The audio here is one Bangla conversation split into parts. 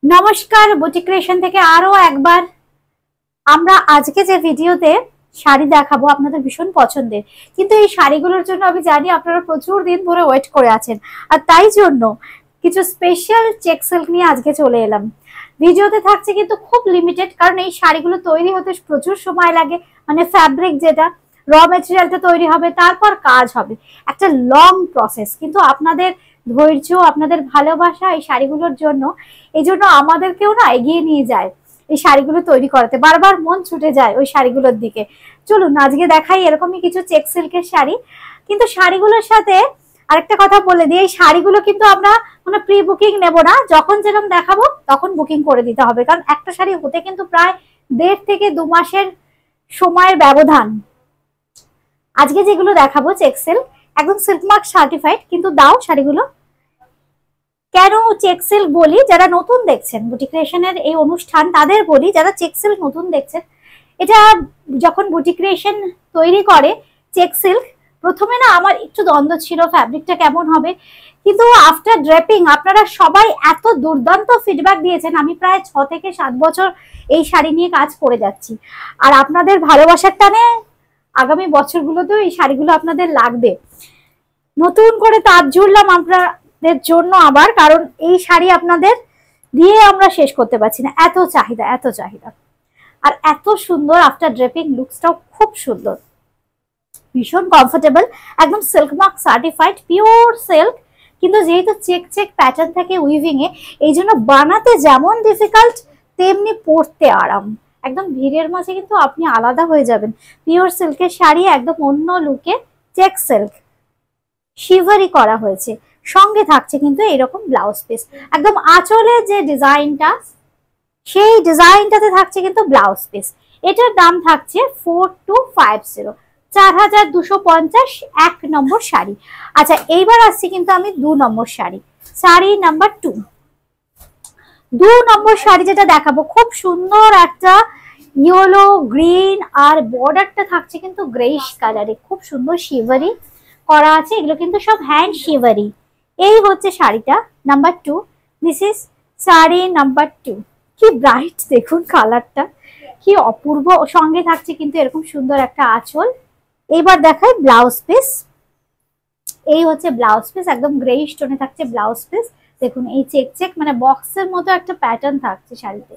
নমস্কার, বুটিক ক্রিয়েশন থেকে আরো একবার আমরা আজকে যে ভিডিওতে শাড়ি দেখাবো আপনাদের ভীষণ পছন্দের, কিন্তু এই শাড়িগুলোর জন্য আমি জানি আপনারা প্রচুর দিন ধরে ওয়েট করে আছেন, আর তাই জন্য কিছু স্পেশাল চেক সিল্ক নিয়ে আজকে চলে এলাম। ভিডিওতে থাকছে কিন্তু খুব লিমিটেড, কারণ এই শাড়িগুলো তৈরি হতে প্রচুর সময় লাগে। মানে ফ্যাব্রিক যেটা র মেটেরিয়ালটা তৈরি হবে, তারপর কাজ হবে, একটা লং প্রসেস। কিন্তু আপনাদের ধৈর্য, আপনাদের ভালোবাসা এই শাড়িগুলোর জন্য, এই জন্য আমাদেরকেও না এগিয়ে নিয়ে যায় এই শাড়িগুলো তৈরি করাতে। বারবার মন ছুটে যায় ওই শাড়িগুলোর দিকে। চলুন আজকে দেখাই এরকমই কিছু চেক সিল্কের শাড়ি। কিন্তু শাড়িগুলোর সাথে আরেকটা কথা বলে দিই, এই শাড়িগুলো কিন্তু আমরা কোনো প্রি বুকিং নেব না, যখন যেরকম দেখাবো তখন বুকিং করে দিতে হবে। কারণ একটা শাড়ি হতে কিন্তু প্রায় 1.5 থেকে 2 মাসের সময়ের ব্যবধান। আজকে যেগুলো দেখাবো চেক সিল্ক, একদম সিল্ক মার্ক সার্টিফাইড। কিন্তু দাও শাড়িগুলো কেন চেক সিল্ক বলি, যারা নতুন দেখছেন বুটিক ক্রিয়েশনের এই অনুষ্ঠান তাদের বলি, যারা চেক সিল্ক নতুন দেখছেন, এটা যখন বুটিক ক্রিয়েশন তৈরি করে চেক সিল্ক, প্রথমে না আমার একটু দ্বন্দ্ব ছিল ফ্যাব্রিকটা কেমন হবে, কিন্তু আফটার ড্রেপিং আপনারা সবাই এত দুর্দান্ত ফিডব্যাক দিয়েছেন। আমি প্রায় 6 থেকে 7 বছর এই শাড়ি নিয়ে কাজ করে যাচ্ছি, আর আপনাদের ভালোবাসার টানে আগামী বছরগুলোতেও এই শাড়িগুলো আপনাদের লাগবে। নতুন করে তাজ জুড়লাম আপনাদের জন্য আবার, কারণ এই শাড়ি আপনাদের দিয়ে আমরা শেষ করতে পারছি না, এত চাহিদা এত চাহিদা। আর এত সুন্দর আফটার ড্রেপিং লুকসটাও খুব সুন্দর, ভীষণ কমফোর্টেবল, একদম silk mark certified pure silk. কিন্তু যেহেতু চেক চেক প্যাটার্ন থাকে উইভিং এ, এই জন্য বানাতে যেমন ডিফিকাল্ট তেমনি পরতে আরাম। একদম ভিড়ের মাঝে কিন্তু আপনি আলাদা হয়ে যাবেন। পিওর সিল্কের শাড়ি, একদম অন্য লুকে চেক সিল্ক শিভারি করা হয়েছে। সঙ্গে থাকছে কিন্তু এরকম ব্লাউজ পিস, একদম আঁচলের যে ডিজাইনটা সেই ডিজাইনটাতে থাকছে কিন্তু ব্লাউজ পিস। এটার দাম থাকছে 4250, 4250 এক নম্বর শাড়ি। আচ্ছা এইবার আসছি কিন্তু আমি 2 নম্বর শাড়ি, শাড়ি নাম্বার 2 নম্বর শাড়ি যেটা দেখাবো, খুব সুন্দর একটা ইয়েলো গ্রিন, আর বর্ডারটা থাকছে কিন্তু গ্রেইশ কালারে, খুব সুন্দর শিভারি করা আছে। এগুলো কিন্তু সব হ্যান্ড শিভারি। এই হচ্ছে শাড়িটা number 2। This is sari number 2। কি ব্রাইট দেখুন কালারটা, কি অপূর্ব। সঙ্গে থাকছে কিন্তু এরকম সুন্দর একটা আঁচল। এইবার দেখাই ব্লাউজ পিস। এই হচ্ছে ব্লাউজ পিস, একদম গ্রেইশ টোনে থাকছে ব্লাউজ পিস। দেখুন এই চেক চেক মানে বক্সের মতো একটা প্যাটার্ন থাকছে শাড়িতে।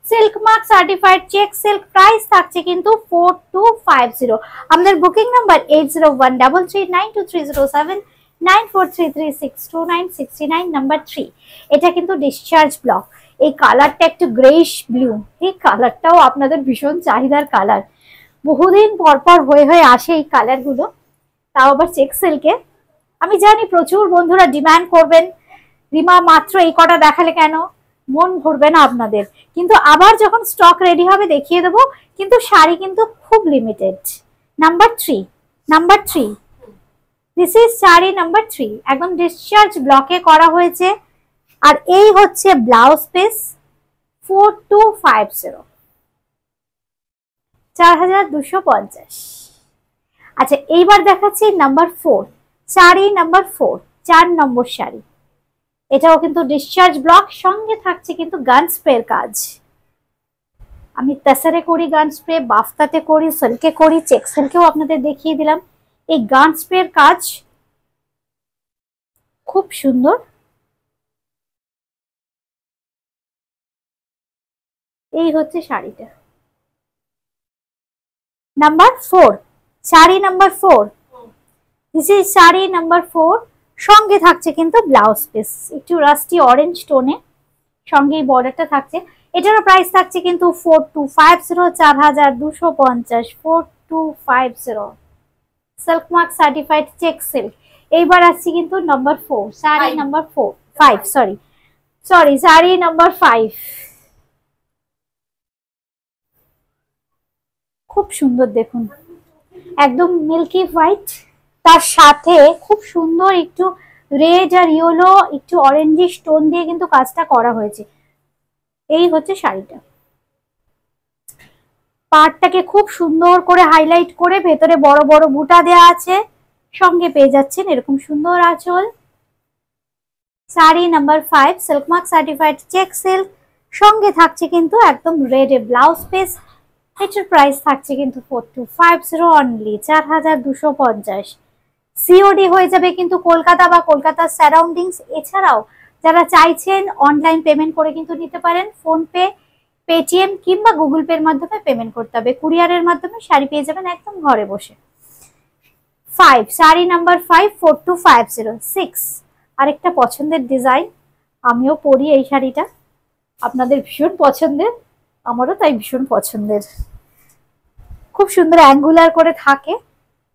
Silk mark certified check silk, price থাকছে কিন্তু 4250। আমাদের বুকিং নাম্বার 8013392307, 9433629639, নাম্বার 3। এটা কিন্তু ডিসচার্জ ব্লক। এই কালারটা একটু গ্রেইশ ব্লু, এই কালারটাও আপনাদের ভীষণ চাহিদার কালার। বহুদিন পরপর হয়ে আসে এই কালারগুলো, তাও আবার চেক সিল্কে। আমি জানি প্রচুর বন্ধুরা ডিমান্ড করবেন, রিমা মাত্র এই কটা দেখালে কেন, মন ভরবে না আপনাদের। কিন্তু আবার যখন স্টক রেডি হবে দেখিয়ে দেবো, কিন্তু শাড়ি কিন্তু খুব limited. Number 3, this is sari number 3, একদম ডিসচার্জ ব্লকে করা হয়েছে। আর এই হচ্ছে ব্লাউজ পিস, 4250, 4250। আচ্ছা এইবার দেখাচ্ছি নাম্বার 4, শাড়ি নাম্বার 4, 4 নম্বর শাড়ি। এটাও কিন্তু ডিসচার্জ ব্লক, সঙ্গে থাকছে কিন্তু গান স্প্রের কাজ। আমি তাসারে করি গান স্প্রে, বাফতাতে করি, সিল্কে করি, চেক সিল্কেও আপনাদের দেখিয়ে দিলাম। এই গান স্প্রের কাজ খুব সুন্দর। এই হচ্ছে শাড়িটা number 4, sari number 4। This is sari number 4। সঙ্গে থাকছে কিন্তু ব্লাউজ পিস, একটু রাস্টি অরেঞ্জ টোনে, সঙ্গে এই বর্ডারটা থাকছে। এটারও প্রাইস থাকছে কিন্তু 4250, 4250, 4250, silk mark certified check silk. এইবার আসছি কিন্তু number 4, sari number 5, sorry sari number 5। খুব সুন্দর দেখুন, একদম মিল্কি হোয়াইট, তার সাথে খুব সুন্দর একটু রেড আর ইয়েলো, একটু অরেঞ্জিশ টোন দিয়ে কিন্তু কাজটা করা হয়েছে। এই হচ্ছে শাড়িটা, পাড়টাকে খুব সুন্দর করে হাইলাইট করে ভেতরে বড় বড় বুটা দেওয়া আছে। সঙ্গে পেয়ে যাচ্ছেন এরকম সুন্দর আঁচল। Sari number 5, silk mark certified check silk, সঙ্গে থাকছে কিন্তু একদম রেডে ব্লাউজ পিস। এটার প্রাইস থাকছে কিন্তু 4250 অনলি, 4250। সিওডি হয়ে যাবে কিন্তু কলকাতা বা কলকাতার সারাউন্ডিংস। এছাড়াও যারা চাইছেন অনলাইন পেমেন্ট করে কিন্তু নিতে পারেন, ফোনপে, পেটিএম কিংবা গুগল পের মাধ্যমে পেমেন্ট করতে হবে। কুরিয়ারের মাধ্যমে শাড়ি পেয়ে যাবেন একদম ঘরে বসে। 5 শাড়ি নাম্বার 5, 4250। 6 আরেকটা পছন্দের ডিজাইন, আমিও পরি এই শাড়িটা, আপনাদের ভীষণ পছন্দের, আমারও তাই ভীষণ পছন্দের। খুব সুন্দর অ্যাঙ্গুলার করে থাকে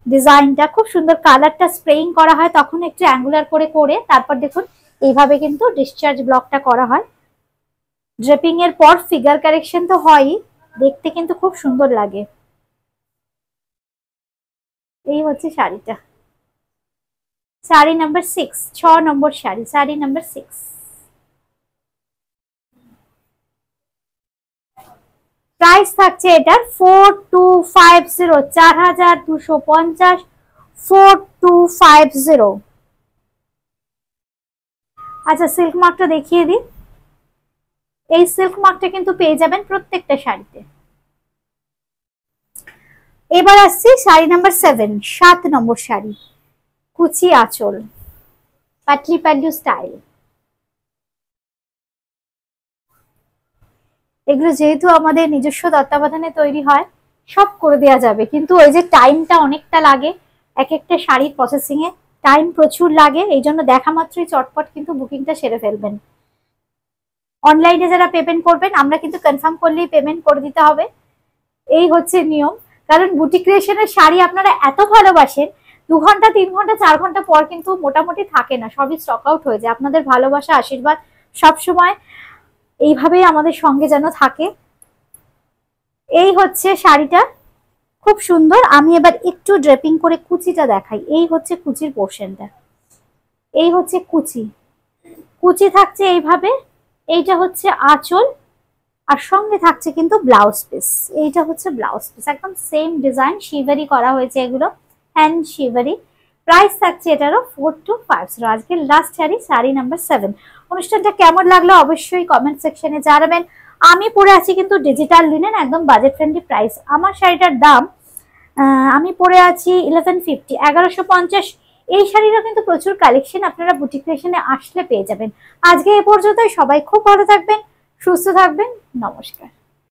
ডিজাইনটা, খুব সুন্দর। কালারটা স্প্রেইং করা হয় তখন একটু অ্যাঙ্গুলার করে তারপর দেখুন এইভাবে কিন্তু ডিসচার্জ ব্লকটা করা হয়। ড্রেপিং এর পর ফিগার কারেকশন তো হয়ই, দেখতে কিন্তু খুব সুন্দর লাগে। এই হচ্ছে শাড়িটা, শাড়ি নাম্বার 6, 6 নম্বর শাড়ি, শাড়ি নাম্বার 6। প্রাইস থাকছে এটার 4250, 4250, 4250। আচ্ছা সিল্ক মার্কটা দেখিয়ে দিই। এই সিল্ক মার্কটা কিন্তু পেয়ে যাবেন প্রত্যেকটা শাড়িতে। এবার আসছি শাড়ি নাম্বার 7, 7 নম্বর শাড়ি, কুচি আঁচল, পাটলি পাল্লু স্টাইল। এগুলো যেহেতু আমাদের নিজস্ব তত্ত্বাবধানে তৈরি হয়, সব করে দেওয়া যাবে, কিন্তু ওই যে টাইমটা অনেকটা লাগে, এক একটা শাড়ির প্রসেসিং এ টাইম প্রচুর লাগে। এই জন্য দেখা মাত্রই চটপট কিন্তু বুকিংটা সেরে ফেলবেন। অনলাইনে যারা পেমেন্ট করবেন, আমরা কিন্তু কনফার্ম করলেই পেমেন্ট করে দিতে হবে, এই হচ্ছে নিয়ম। কারণ বুটিক ক্রিয়েশনের শাড়ি আপনারা এত ভালোবাসেন, 2 ঘন্টা 3 ঘন্টা 4 ঘন্টা পর কিন্তু মোটামুটি থাকে না, সবই স্টক আউট হয়ে যায়। আপনাদের ভালোবাসা আশীর্বাদ সবসময় এইভাবেই আমাদের সঙ্গে যেন থাকে। এই হচ্ছে শাড়িটা, খুব সুন্দর। আমি এবার একটু ড্রেপিং করে কুচিটা দেখাই। এই হচ্ছে কুচির পোর্শনটা, এই হচ্ছে কুচি, কুচি থাকছে এইভাবে। এইটা হচ্ছে আঁচল, আর সঙ্গে থাকছে কিন্তু ব্লাউজ পিস। এইটা হচ্ছে ব্লাউজ পিস, একদম সেম ডিজাইন, শিভারি করা হয়েছে এগুলো, হ্যান্ড শিভারি। প্রাইস থাকছে এটারও 4250। আজকের লাস্ট শাড়ি, শাড়ি নাম্বার 7। অনুষ্ঠানটা কেমন লাগলো অবশ্যই কমেন্ট সেকশনে জানাবেন। আমি পরে আছি কিন্তু ডিজিটাল লিনেন, একদম বাজেট ফ্রেন্ডলি প্রাইস। আমার শাড়িটার দাম আমি পরে আছি 1150, 1150। এই শাড়িরও কিন্তু প্রচুর কালেকশন আপনারা বুটিক ক্রিয়েশনে আসলে পেয়ে যাবেন। আজকে এ পর্যন্তই, সবাই খুব ভালো থাকবেন, সুস্থ থাকবেন, নমস্কার।